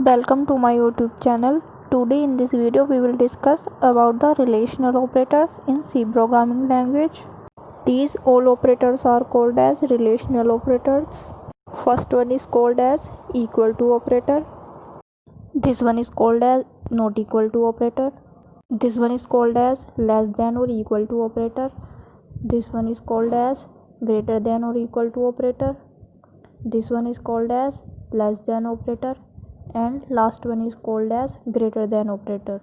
Welcome to my YouTube channel. Today in this video we will discuss about the relational operators in C programming language. These all operators are called as relational operators. First one is called as equal to operator. This one is called as not equal to operator. This one is called as less than or equal to operator. This one is called as greater than or equal to operator. This one is called as less than operator, and last one is called as greater than operator.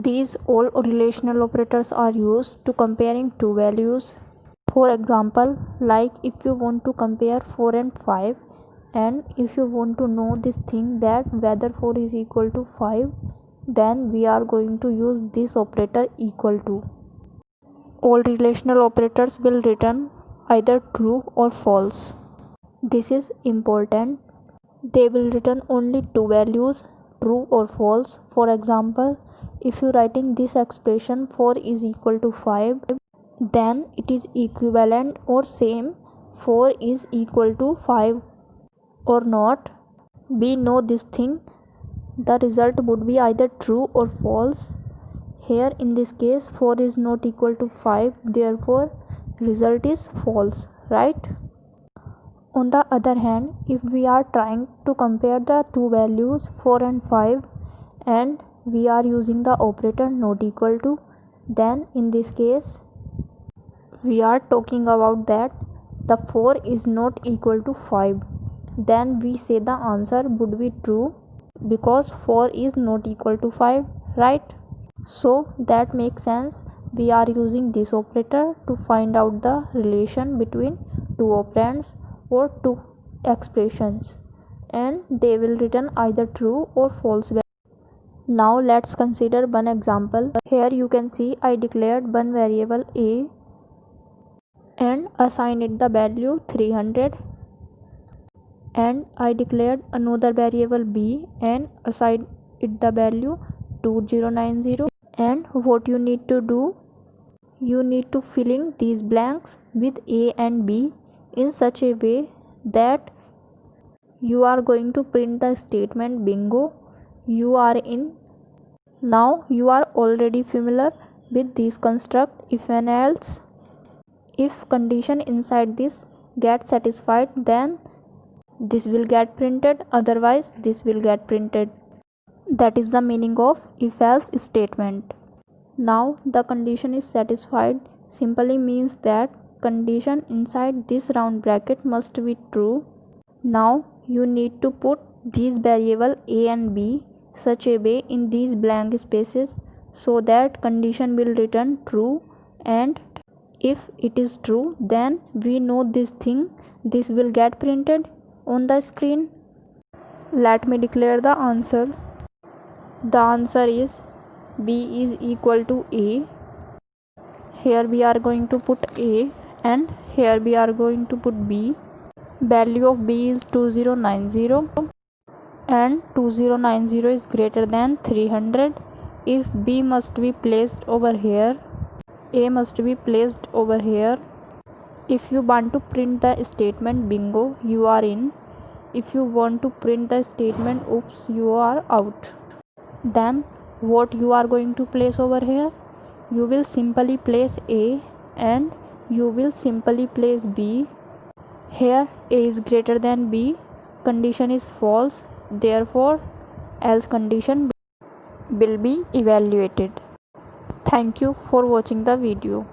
These all relational operators are used to comparing two values. For example, like if you want to compare 4 and 5, and if you want to know this thing that whether 4 is equal to 5, then we are going to use this operator equal to. All relational operators will return either true or false. This is important. They will return only two values, true or false. For example, if you writing this expression 4 is equal to 5, then it is equivalent or same 4 is equal to 5 or not. We know this thing. The result would be either true or false. Here in this case 4 is not equal to 5, therefore result is false, right? On the other hand, if we are trying to compare the two values 4 and 5 and we are using the operator not equal to, then in this case we are talking about that the 4 is not equal to 5, then we say the answer would be true because 4 is not equal to 5, right? So that makes sense. We are using this operator to find out the relation between two operands or two expressions, and they will return either true or false value. Now let's consider one example. Here you can see I declared one variable a and assigned it the value 300, and I declared another variable b and assigned it the value 2090. And what you need to do, you need to fill in these blanks with a and b in such a way that you are going to print the statement bingo. You are in. Now you are already familiar with this construct if and else. If condition inside this gets satisfied, then this will get printed, otherwise this will get printed. That is the meaning of if else statement. Now the condition is satisfied simply means that condition inside this round bracket must be true. Now you need to put these variable a and b such a way in these blank spaces so that condition will return true, and if it is true then we know this thing, this will get printed on the screen. Let me declare the answer. The answer is b is equal to a. Here we are going to put a and here we are going to put b. Value of b is 2090 and 2090 is greater than 300. If b must be placed over here, a must be placed over here. If you want to print the statement bingo, you are in. If you want to print the statement oops, you are out. Then what you are going to place over here? You will simply place a and you will simply place b. Here a is greater than b, condition is false, therefore else condition will be evaluated. Thank you for watching the video.